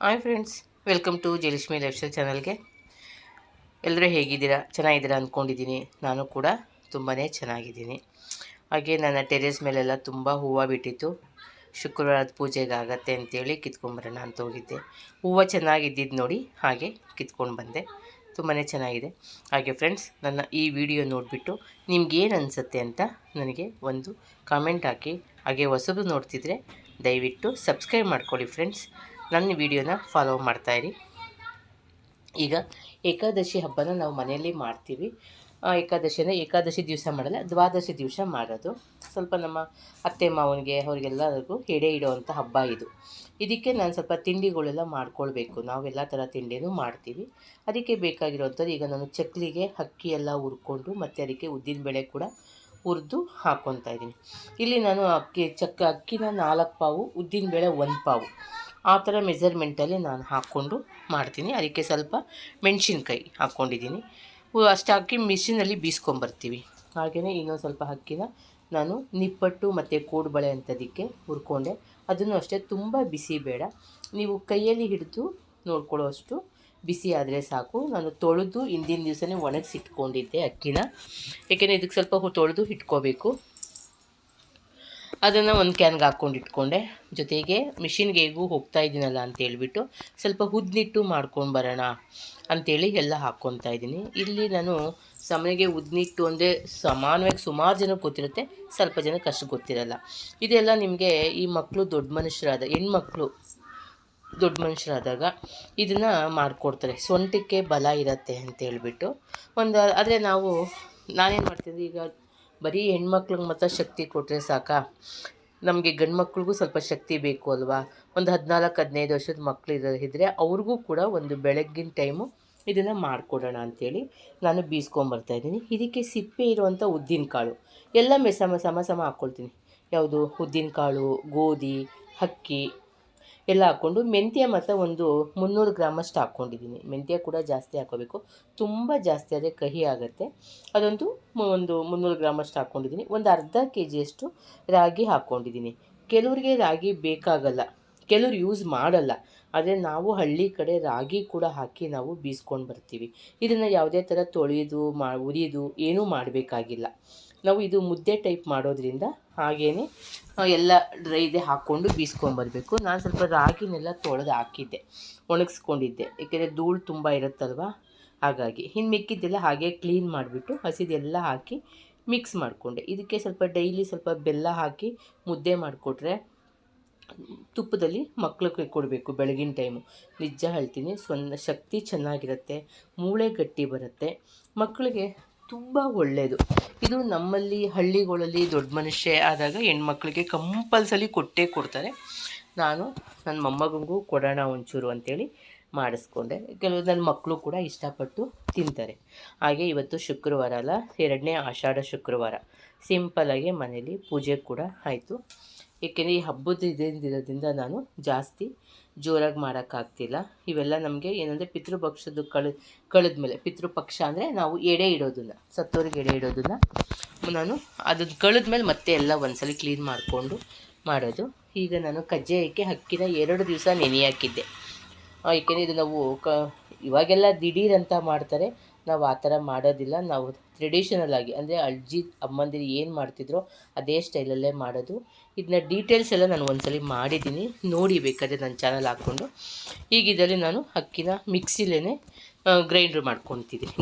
Hi friends, welcome to Jayalakshmi life style ಚಾನಲ್ಗೆ. ಎಲ್ಲರೂ ಹೇಗಿದ್ದೀರಾ? ಚೆನ್ನಾಗಿದ್ದೀರಾ ಅಂದ್ಕೊಂಡಿದ್ದೀನಿ. ನಾನು ಕೂಡ ತುಂಬಾ ಚೆನ್ನಾಗಿದ್ದೀನಿ. ಹಾಗೆ ನನ್ನ ಟೆರೇಸ್ ಮೇಲೆಲ್ಲ ತುಂಬ ಹೂವು ಬಿಟ್ಟಿತ್ತು. ಶುಕ್ರವಾರದ ಪೂಜೆಗೆ ಆಗತ್ತೆ ಅಂತೇಳಿ ಕಿತ್ಕೊಂಬರೋಣ ಅಂತ ಹೋಗಿದ್ದೆ. ಹೂವು ಚೆನ್ನಾಗಿದ್ದಿದ್ದು ನೋಡಿ ಹಾಗೆ ಕಿತ್ಕೊಂಡು ಬಂದೆ. ತುಂಬಾ ಚೆನ್ನಾಗಿದೆ. ಹಾಗೆ ಫ್ರೆಂಡ್ಸ್, ನನ್ನ ಈ ವಿಡಿಯೋ ನೋಡಿಬಿಟ್ಟು ನಿಮ್ಗೇನು ಅನಿಸುತ್ತೆ ಅಂತ ನನಗೆ ಒಂದು ಕಾಮೆಂಟ್ ಹಾಕಿ. ಹಾಗೆ ಹೊಸಬರು ನೋಡ್ತಿದ್ರೆ ದಯವಿಟ್ಟು ಸಬ್ಸ್ಕ್ರೈಬ್ ಮಾಡ್ಕೊಳ್ಳಿ ಫ್ರೆಂಡ್ಸ್. ನನ್ನ ವಿಡಿಯೋನ ಫಾಲೋ ಮಾಡ್ತಾಯಿರಿ. ಈಗ ಏಕಾದಶಿ ಹಬ್ಬನ ನಾವು ಮನೆಯಲ್ಲಿ ಮಾಡ್ತೀವಿ. ಏಕಾದಶಿ ದಿವಸ ಮಾಡಲ್ಲ, ದ್ವಾದಶಿ ದಿವಸ ಮಾಡೋದು. ಸ್ವಲ್ಪ ನಮ್ಮ ಅತ್ತೆ ಮಾವನಿಗೆ ಅವರಿಗೆಲ್ಲರಿಗೂ ಎಡೆ ಇಡುವಂಥ ಹಬ್ಬ ಇದು. ಇದಕ್ಕೆ ನಾನು ಸ್ವಲ್ಪ ತಿಂಡಿಗಳೆಲ್ಲ ಮಾಡ್ಕೊಳ್ಬೇಕು. ನಾವೆಲ್ಲ ಥರ ತಿಂಡಿನೂ ಮಾಡ್ತೀವಿ. ಅದಕ್ಕೆ ಬೇಕಾಗಿರೋವಂಥದ್ದು, ಈಗ ನಾನು ಚಕ್ಕಲಿಗೆ ಅಕ್ಕಿ ಎಲ್ಲ ಹುರ್ಕೊಂಡು ಮತ್ತು ಅದಕ್ಕೆ ಉದ್ದಿನಬೇಳೆ ಕೂಡ ಹುರಿದು ಹಾಕ್ಕೊತಾ ಇದ್ದೀನಿ. ಇಲ್ಲಿ ನಾನು ಅಕ್ಕಿನ 4 ಪಾವು, ಉದ್ದಿನಬೇಳೆ 1 ಪಾವು, ಆ ಥರ ಮೆಜರ್ಮೆಂಟಲ್ಲಿ ನಾನು ಹಾಕ್ಕೊಂಡು ಮಾಡ್ತೀನಿ. ಅದಕ್ಕೆ ಸ್ವಲ್ಪ ಮೆಣಸಿನ್ಕಾಯಿ ಹಾಕ್ಕೊಂಡಿದ್ದೀನಿ. ಅಷ್ಟು ಹಾಕಿ ಮಿಷಿನಲ್ಲಿ ಬೀಸ್ಕೊಂಬರ್ತೀವಿ. ಹಾಗೆಯೇ ಇನ್ನೊಂದು ಸ್ವಲ್ಪ ಅಕ್ಕಿನ ನಾನು ನಿಪ್ಪಟ್ಟು ಮತ್ತು ಕೋಡುಬಳೆ ಅಂಥದಕ್ಕೆ ಹುರ್ಕೊಂಡೆ. ಅದನ್ನು ಅಷ್ಟೇ ತುಂಬ ಬಿಸಿ ಬೇಡ, ನೀವು ಕೈಯಲ್ಲಿ ಹಿಡಿದು ನೋಡ್ಕೊಳ್ಳೋಷ್ಟು ಬಿಸಿ ಆದರೆ ಸಾಕು. ನಾನು ತೊಳೆದು ಹಿಂದಿನ ದಿವಸನೇ ಒಣಗಿಸಿಟ್ಕೊಂಡಿದ್ದೆ ಅಕ್ಕಿನ, ಏಕೆಂದರೆ ಇದಕ್ಕೆ ಸ್ವಲ್ಪ ತೊಳೆದು ಇಟ್ಕೋಬೇಕು. ಅದನ್ನು ಒಂದು ಕ್ಯಾನ್ಗೆ ಹಾಕ್ಕೊಂಡು ಇಟ್ಕೊಂಡೆ. ಜೊತೆಗೆ ಮಿಷಿನ್ಗೆ ಹೇಗೂ ಹೋಗ್ತಾ ಇದ್ದೀನಲ್ಲ ಅಂತೇಳ್ಬಿಟ್ಟು ಸ್ವಲ್ಪ ಉದ್ನಿಟ್ಟು ಮಾಡ್ಕೊಂಡು ಬರೋಣ ಅಂಥೇಳಿ ಎಲ್ಲ ಹಾಕ್ಕೊತಾ ಇದ್ದೀನಿ. ಇಲ್ಲಿ ನಾನು ಸಮನಿಗೆ ಉದ್ನಿಟ್ಟು ಅಂದರೆ ಸಮಾನವಾಗಿ ಸುಮಾರು ಜನಕ್ಕೆ ಗೊತ್ತಿರುತ್ತೆ, ಸ್ವಲ್ಪ ಜನಕ್ಕೆ ಅಷ್ಟು ಗೊತ್ತಿರಲ್ಲ. ಇದೆಲ್ಲ ನಿಮಗೆ ಈ ಮಕ್ಕಳು ಹೆಣ್ಮಕ್ಳು ದೊಡ್ಡ ಮನುಷ್ಯರಾದಾಗ ಇದನ್ನು ಮಾಡಿಕೊಡ್ತಾರೆ. ಸೊಂಟಕ್ಕೆ ಬಲ ಇರುತ್ತೆ ಅಂತೇಳ್ಬಿಟ್ಟು ಆದರೆ ನಾನೇನು ಮಾಡ್ತೀನಿ, ಈಗ ಬರೀ ಹೆಣ್ಮಕ್ಳಿಗೆ ಮಾತ್ರ ಶಕ್ತಿ ಕೊಟ್ಟರೆ ಸಾಕಾ? ನಮಗೆ ಗಂಡು ಮಕ್ಳಿಗೂ ಸ್ವಲ್ಪ ಶಕ್ತಿ ಬೇಕು ಅಲ್ವಾ? ಒಂದು 14-15 ವರ್ಷದ ಮಕ್ಕಳು ಇದ್ದರೆ ಅವ್ರಿಗೂ ಕೂಡ ಒಂದು ಬೆಳಗ್ಗಿನ ಟೈಮು ಇದನ್ನು ಮಾಡಿಕೊಡೋಣ ಅಂಥೇಳಿ ನಾನು ಬೀಸ್ಕೊಂಬರ್ತಾಯಿದ್ದೀನಿ. ಇದಕ್ಕೆ ಸಿಪ್ಪೆ ಇರುವಂಥ ಉದ್ದಿನ ಕಾಳು ಎಲ್ಲ ಸಮ ಹಾಕ್ಕೊಳ್ತೀನಿ. ಯಾವುದು ಉದ್ದಿನ ಕಾಳು, ಗೋಧಿ, ಅಕ್ಕಿ ಎಲ್ಲ ಹಾಕ್ಕೊಂಡು, ಮೆಂತ್ಯ ಮತ್ತು ಒಂದು 300 ಗ್ರಾಮಷ್ಟು ಹಾಕ್ಕೊಂಡಿದ್ದೀನಿ. ಮೆಂತ್ಯ ಕೂಡ ಜಾಸ್ತಿ ಹಾಕ್ಕೋಬೇಕು, ತುಂಬ ಜಾಸ್ತಿ ಆದರೆ ಕಹಿ ಆಗುತ್ತೆ. ಒಂದು 300 ಗ್ರಾಮಷ್ಟು ಹಾಕ್ಕೊಂಡಿದ್ದೀನಿ. ಒಂದು ಅರ್ಧ kg ರಾಗಿ ಹಾಕ್ಕೊಂಡಿದ್ದೀನಿ. ಕೆಲವರಿಗೆ ರಾಗಿ ಬೇಕಾಗಲ್ಲ, ಕೆಲವ್ರು ಯೂಸ್ ಮಾಡಲ್ಲ. ಆದರೆ ನಾವು ಹಳ್ಳಿ ಕಡೆ ರಾಗಿ ಕೂಡ ಹಾಕಿ ನಾವು ಬೀಸ್ಕೊಂಡು ಬರ್ತೀವಿ. ಇದನ್ನು ಯಾವುದೇ ಥರ ತೊಳೆಯೋದು ಉರಿಯೋದು ಏನೂ ಮಾಡಬೇಕಾಗಿಲ್ಲ. ನಾವು ಇದು ಮುದ್ದೆ ಟೈಪ್ ಮಾಡೋದ್ರಿಂದ ಹಾಗೆಯೇ ಎಲ್ಲ ಡ್ರೈದೆ ಹಾಕ್ಕೊಂಡು ಬೀಸ್ಕೊಂಬರಬೇಕು. ನಾನು ಸ್ವಲ್ಪ ರಾಗಿನೆಲ್ಲ ತೊಳೆದು ಹಾಕಿದ್ದೆ, ಒಣಗಿಸ್ಕೊಂಡಿದ್ದೆ, ಏಕೆಂದರೆ ಧೂಳು ತುಂಬ ಇರುತ್ತಲ್ವ, ಹಾಗಾಗಿ. ಇನ್ನು ಮಿಕ್ಕಿದ್ದೆಲ್ಲ ಹಾಗೆ ಕ್ಲೀನ್ ಮಾಡಿಬಿಟ್ಟು ಹಸಿದೆಲ್ಲ ಹಾಕಿ ಮಿಕ್ಸ್ ಮಾಡಿಕೊಂಡೆ. ಇದಕ್ಕೆ ಡೈಲಿ ಸ್ವಲ್ಪ ಬೆಲ್ಲ ಹಾಕಿ ಮುದ್ದೆ ಮಾಡಿಕೊಟ್ರೆ, ತುಪ್ಪದಲ್ಲಿ ಮಕ್ಕಳಿಗೆ ಕೊಡಬೇಕು ಬೆಳಗಿನ ಟೈಮು. ನಿಜ ಹೇಳ್ತೀನಿ, ಶಕ್ತಿ ಚೆನ್ನಾಗಿರುತ್ತೆ, ಮೂಳೆ ಗಟ್ಟಿ ಬರುತ್ತೆ, ಮಕ್ಕಳಿಗೆ ತುಂಬ ಒಳ್ಳೆಯದು. ಇದು ನಮ್ಮಲ್ಲಿ ಹಳ್ಳಿಗಳಲ್ಲಿ ದೊಡ್ಡ ಮನುಷ್ಯ ಆದಾಗ ಹೆಣ್ಮಕ್ಳಿಗೆ ಕಂಪಲ್ಸರಿ ಕೊಡ್ತಾರೆ. ನಾನು ನನ್ನ ಮೊಮ್ಮಗನಿಗೂ ಕೊಡೋಣ ಒಂಚೂರು ಅಂಥೇಳಿ ಮಾಡಿಸ್ಕೊಂಡೆ. ಕೆಲವು ನನ್ನ ಮಕ್ಕಳು ಕೂಡ ಇಷ್ಟಪಟ್ಟು ತಿಂತಾರೆ. ಹಾಗೆ ಇವತ್ತು ಶುಕ್ರವಾರ ಅಲ್ಲ, 2ನೇ ಆಷಾಢ ಶುಕ್ರವಾರ. ಸಿಂಪಲ್ಲಾಗಿ ಮನೇಲಿ ಪೂಜೆ ಕೂಡ ಆಯಿತು. ಏಕೆಂದರೆ ಈ ಹಬ್ಬದ ಇರೋದ್ರಿಂದ ನಾನು ಜಾಸ್ತಿ ಜೋರಾಗಿ ಮಾಡೋಕ್ಕಾಗ್ತಿಲ್ಲ. ಇವೆಲ್ಲ ನಮಗೆ ಏನಂದರೆ ಪಿತೃಪಕ್ಷದ ಕಳೆದ್ಮೇಲೆ, ಪಿತೃಪಕ್ಷ ಅಂದರೆ ನಾವು ಎಡೆ ಇಡೋದನ್ನು, ಸತ್ತೋರಿಗೆ ಎಡೆ ಇಡೋದನ್ನು ನಾನು ಅದನ್ನು ಕಳೆದ್ಮೇಲೆ ಮತ್ತೆ ಎಲ್ಲ ಒಂದ್ಸಲ ಕ್ಲೀನ್ ಮಾಡಿಕೊಂಡು ಮಾಡೋದು. ಈಗ ನಾನು ಕಜ್ಜಾಯಕ್ಕೆ ಅಕ್ಕಿನ 2 ದಿವಸ ನೆನೆ ಹಾಕಿದ್ದೆ. ಏಕೆಂದರೆ ಇದು ನಾವು ಇವಾಗೆಲ್ಲ ದಿಢೀರ್ ಅಂತ ಮಾಡ್ತಾರೆ, ನಾವು ಆ ಥರ ಮಾಡೋದಿಲ್ಲ. ನಾವು ಟ್ರೆಡಿಷನಲ್ ಆಗಿ, ಅಂದರೆ ಅಜ್ಜಿ ಅಮ್ಮಂದಿರು ಏನು ಮಾಡ್ತಿದ್ರೋ ಅದೇ ಸ್ಟೈಲಲ್ಲೇ ಮಾಡೋದು. ಇದನ್ನ ಡೀಟೇಲ್ಸ್ ಎಲ್ಲ ನಾನು ಒಂದ್ಸಲ ಮಾಡಿದ್ದೀನಿ, ನೋಡಿ ಬೇಕಾದರೆ ನನ್ನ ಚಾನಲ್ ಹಾಕ್ಕೊಂಡು. ಈಗ ಇದರಲ್ಲಿ ನಾನು ಅಕ್ಕಿನ ಮಿಕ್ಸಿಲೇ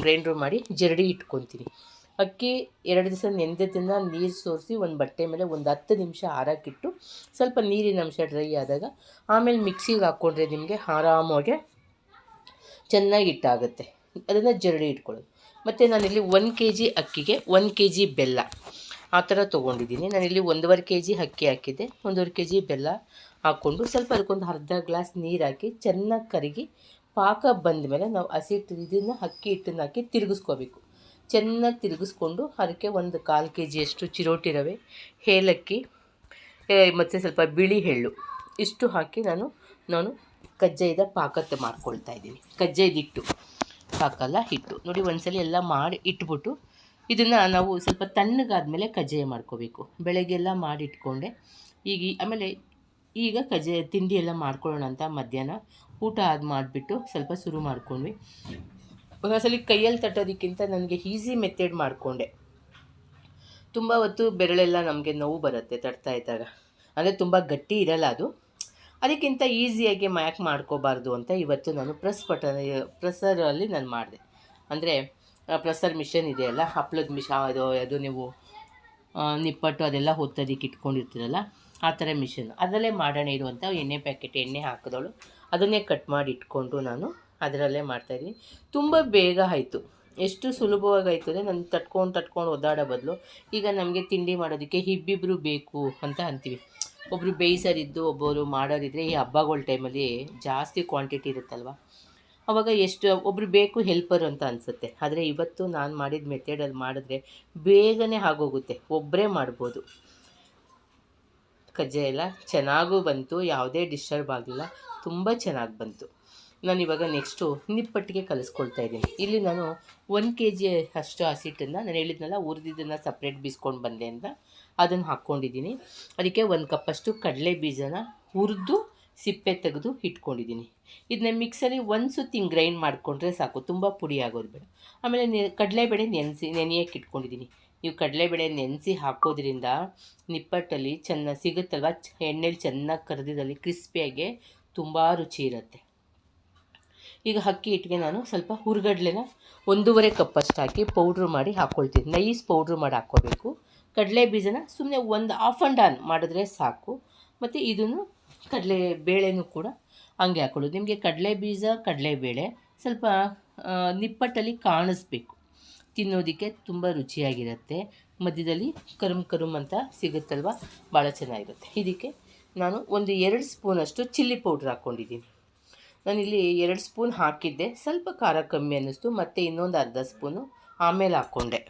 ಗ್ರೈಂಡ್ರ್ ಮಾಡಿ ಜರಡಿ ಇಟ್ಕೊತೀನಿ. ಅಕ್ಕಿ 2 ದಿವಸ ನೆನೆದನ್ನು ನೀರು ಸೋರಿಸಿ ಒಂದು ಬಟ್ಟೆ ಮೇಲೆ ಒಂದು 10 ನಿಮಿಷ ಆರೋಕ್ಕಿಟ್ಟು, ಸ್ವಲ್ಪ ನೀರಿನ ಅಂಶ ಡ್ರೈ ಆದಾಗ ಆಮೇಲೆ ಮಿಕ್ಸಿಗೆ ಹಾಕ್ಕೊಂಡ್ರೆ ನಿಮಗೆ ಆರಾಮಾಗೆ ಚೆನ್ನಾಗಿ ಹಿಟ್ಟಾಗುತ್ತೆ. ಅದನ್ನು ಜರಡಿ ಇಟ್ಕೊಳ್ಳೋದು. ಮತ್ತು ನಾನಿಲ್ಲಿ 1 kg ಅಕ್ಕಿಗೆ 1 kg ಬೆಲ್ಲ ಆ ಥರ ತೊಗೊಂಡಿದ್ದೀನಿ. ನಾನಿಲ್ಲಿ 1.5 kg ಅಕ್ಕಿ ಹಾಕಿದ್ದೆ, 1.5 kg ಬೆಲ್ಲ ಹಾಕ್ಕೊಂಡು ಸ್ವಲ್ಪ ಅದಕ್ಕೊಂದು ಅರ್ಧ ಗ್ಲಾಸ್ ನೀರು ಹಾಕಿ ಚೆನ್ನಾಗಿ ಕರಗಿ ಪಾಕ ಬಂದ ಮೇಲೆ ನಾವು ಇದನ್ನು ಅಕ್ಕಿ ಹಿಟ್ಟನ್ನು ಹಾಕಿ ತಿರುಗಿಸ್ಕೋಬೇಕು. ಚೆನ್ನಾಗಿ ತಿರುಗಿಸ್ಕೊಂಡು ಅದಕ್ಕೆ ಒಂದು 1/4 kg ಚಿರೋಟಿ ರವೆ, ಏಲಕ್ಕಿ ಮತ್ತು ಸ್ವಲ್ಪ ಬಿಳಿ ಎಳ್ಳು ಇಷ್ಟು ಹಾಕಿ ನಾನು ಕಜ್ಜಾಯದ ಪಾಕತ್ತೆ ಮಾಡ್ಕೊಳ್ತಾ ಇದ್ದೀನಿ. ಕಜ್ಜಾಯದ ಹಿಟ್ಟು ಪಾಕಲ್ಲ, ಹಿಟ್ಟು ನೋಡಿ. ಒಂದ್ಸಲ ಎಲ್ಲ ಮಾಡಿ ಇಟ್ಬಿಟ್ಟು ಇದನ್ನು ನಾವು ಸ್ವಲ್ಪ ತಣ್ಣಗಾದ್ಮೇಲೆ ಕಜ್ಜಾಯ ಮಾಡ್ಕೋಬೇಕು. ಬೆಳಗ್ಗೆಲ್ಲ ಮಾಡಿ ಇಟ್ಕೊಂಡೆ. ಆಮೇಲೆ ಈಗ ತಿಂಡಿ ಎಲ್ಲ ಮಾಡ್ಕೊಳ್ಳೋಣ ಅಂತ ಮಧ್ಯಾಹ್ನ ಊಟ ಮಾಡಿಬಿಟ್ಟು ಸ್ವಲ್ಪ ಶುರು ಮಾಡ್ಕೊಂಡ್ವಿ. ಒಂದೊಂದ್ಸಲಿ ಕೈಯಲ್ಲಿ ತಟ್ಟೋದಕ್ಕಿಂತ ನನಗೆ ಈಸಿ ಮೆಥಡ್ ಮಾಡಿಕೊಂಡೆ. ತುಂಬ ಹೊತ್ತು ಬೆರಳೆಲ್ಲ ನಮಗೆ ನೋವು ಬರುತ್ತೆ ತಟ್ತಾ ಇದ್ದಾಗ, ಅಂದರೆ ತುಂಬ ಗಟ್ಟಿ ಇರಲ್ಲ ಅದು. ಅದಕ್ಕಿಂತ ಈಸಿಯಾಗಿ ಯಾಕೆ ಮಾಡ್ಕೋಬಾರ್ದು ಅಂತ ಇವತ್ತು ನಾನು ಪ್ರೆಸ್ಸರಲ್ಲಿ ನಾನು ಮಾಡಿದೆ. ಅಂದರೆ ಪ್ರೆಸ್ಸರ್ ಮಿಷನ್ ಇದೆಯಲ್ಲ, ಹಪ್ಳದ ಅದು ನೀವು ನಿಪ್ಪಟ್ಟು ಅದೆಲ್ಲ ಹೊತ್ತೋದಕ್ಕೆ ಇಟ್ಕೊಂಡಿರ್ತೀರಲ್ಲ, ಆ ಥರ ಮಿಷನ್. ಅದರಲ್ಲೇ ಮಾಡೋಣ ಇರುವಂಥ ಎಣ್ಣೆ ಪ್ಯಾಕೆಟ್ ಎಣ್ಣೆ ಹಾಕಿದವಳು ಅದನ್ನೇ ಕಟ್ ಮಾಡಿ ಇಟ್ಕೊಂಡು ನಾನು ಅದರಲ್ಲೇ ಮಾಡ್ತಾಯಿದ್ದೀನಿ. ತುಂಬ ಬೇಗ ಆಯಿತು. ಎಷ್ಟು ಸುಲಭವಾಗಿ ಆಯಿತು ಅಂದರೆ ನಾನು ತಟ್ಕೊಂಡು ಒದ್ದಾಡೋ ಬದಲು ಈಗ ನಮಗೆ ತಿಂಡಿ ಮಾಡೋದಕ್ಕೆ ಇಬ್ಬಿಬ್ಬರು ಬೇಕು ಅಂತ ಅಂತೀವಿ. ಒಬ್ಬರು ಬೇಯಿಸೋರಿದ್ದು ಒಬ್ಬರು ಮಾಡೋರಿದ್ದರೆ ಈ ಹಬ್ಬಗಳ ಟೈಮಲ್ಲಿ ಜಾಸ್ತಿ ಕ್ವಾಂಟಿಟಿ ಇರುತ್ತಲ್ವ, ಆವಾಗ ಒಬ್ಬರು ಬೇಕು ಹೆಲ್ಪರ್ ಅಂತ ಅನಿಸುತ್ತೆ. ಆದರೆ ಇವತ್ತು ನಾನು ಮಾಡಿದ ಮೆಥಡಲ್ಲಿ ಮಾಡಿದ್ರೆ ಬೇಗನೆ ಆಗೋಗುತ್ತೆ, ಒಬ್ಬರೇ ಮಾಡ್ಬೋದು. ಕಜ್ಜಾಯ ಎಲ್ಲ ಚೆನ್ನಾಗೂ ಬಂತು, ಯಾವುದೇ ಡಿಸ್ಟರ್ಬ್ ಆಗಲಿಲ್ಲ, ತುಂಬ ಚೆನ್ನಾಗಿ ಬಂತು. ನಾನು ಇವಾಗ ನೆಕ್ಸ್ಟು ನಿಪ್ಪಟ್ಟಿಗೆ ಕಲಿಸ್ಕೊಳ್ತಾ ಇದ್ದೀನಿ. ಇಲ್ಲಿ ನಾನು 1 kg ಅಷ್ಟು ಹಸಿಟ್ಟನ್ನು ನಾನು ಹೇಳಿದ್ನಲ್ಲ, ಹುರಿದಿದ್ದನ್ನು ಸಪ್ರೇಟ್ ಬೀಸ್ಕೊಂಡು ಬಂದೆ ಅಂತ, ಅದನ್ನು ಹಾಕ್ಕೊಂಡಿದ್ದೀನಿ. ಅದಕ್ಕೆ 1 ಕಪ್ಪಷ್ಟು ಕಡಲೆ ಬೀಜನ ಹುರಿದು ಸಿಪ್ಪೆ ತೆಗೆದು ಇಟ್ಕೊಂಡಿದ್ದೀನಿ. ಇದನ್ನ ಮಿಕ್ಸಲ್ಲಿ ಒಂದು ಸುತ್ತಿ ಗ್ರೈಂಡ್ ಮಾಡಿಕೊಂಡ್ರೆ ಸಾಕು, ತುಂಬ ಪುಡಿ ಆಗೋದು ಬೇಡ. ಆಮೇಲೆ ಕಡಲೆಬೇಳೆ ನೆನೆಯಕ್ಕೆ ಇಟ್ಕೊಂಡಿದ್ದೀನಿ. ನೀವು ಕಡಲೆಬೇಳೆ ನೆನೆಸಿ ಹಾಕೋದ್ರಿಂದ ನಿಪ್ಪಟ್ಟಲ್ಲಿ ಚೆನ್ನಾಗಿ ಸಿಗುತ್ತಲ್ವ, ಎಣ್ಣೆಲಿ ಚೆನ್ನಾಗಿ ಕರೆದಿದ್ದಲ್ಲಿ ಕ್ರಿಸ್ಪಿಯಾಗಿ ತುಂಬ ರುಚಿ ಇರುತ್ತೆ. ಈಗ ಅಕ್ಕಿ ಹಿಟ್ಟಿಗೆ ನಾನು ಸ್ವಲ್ಪ ಹುರ್ಗಡ್ಲೆನ 1.5 ಕಪ್ಪಷ್ಟು ಹಾಕಿ ಪೌಡ್ರ್ ಮಾಡಿ ಹಾಕ್ಕೊಳ್ತೀನಿ. ನೈಸ್ ಪೌಡ್ರ್ ಮಾಡಿ ಹಾಕ್ಕೋಬೇಕು. ಕಡಲೆ ಬೀಜನ ಸುಮ್ಮನೆ ಒಂದು ಆಫ್ ಆ್ಯಂಡ್ ಆನ್ ಮಾಡಿದ್ರೆ ಸಾಕು. ಮತ್ತು ಇದನ್ನು ಬೇಳೆನೂ ಕೂಡ ಹಂಗೆ ಹಾಕ್ಕೊಳ್ಳೋದು. ನಿಮಗೆ ಕಡಲೆ ಬೀಜ ಕಡಲೆಬೇಳೆ ಸ್ವಲ್ಪ ನಿಪ್ಪಟ್ಟಲ್ಲಿ ಕಾಣಿಸ್ಬೇಕು, ತಿನ್ನೋದಕ್ಕೆ ತುಂಬ ರುಚಿಯಾಗಿರುತ್ತೆ. ಮಧ್ಯದಲ್ಲಿ ಕರುಮ್ ಅಂತ ಸಿಗುತ್ತಲ್ವ, ಭಾಳ ಚೆನ್ನಾಗಿರುತ್ತೆ. ಇದಕ್ಕೆ ನಾನು ಒಂದು 2 ಸ್ಪೂನಷ್ಟು ಚಿಲ್ಲಿ ಪೌಡ್ರ್ ಹಾಕ್ಕೊಂಡಿದ್ದೀನಿ. ನಾನಿಲ್ಲಿ 2 ಸ್ಪೂನ್ ಹಾಕಿದ್ದೆ, ಸ್ವಲ್ಪ ಖಾರ ಕಮ್ಮಿ ಅನ್ನಿಸ್ತು, ಮತ್ತು ಇನ್ನೊಂದು ಅರ್ಧ ಸ್ಪೂನು ಆಮೇಲೆ ಹಾಕ್ಕೊಂಡೆ.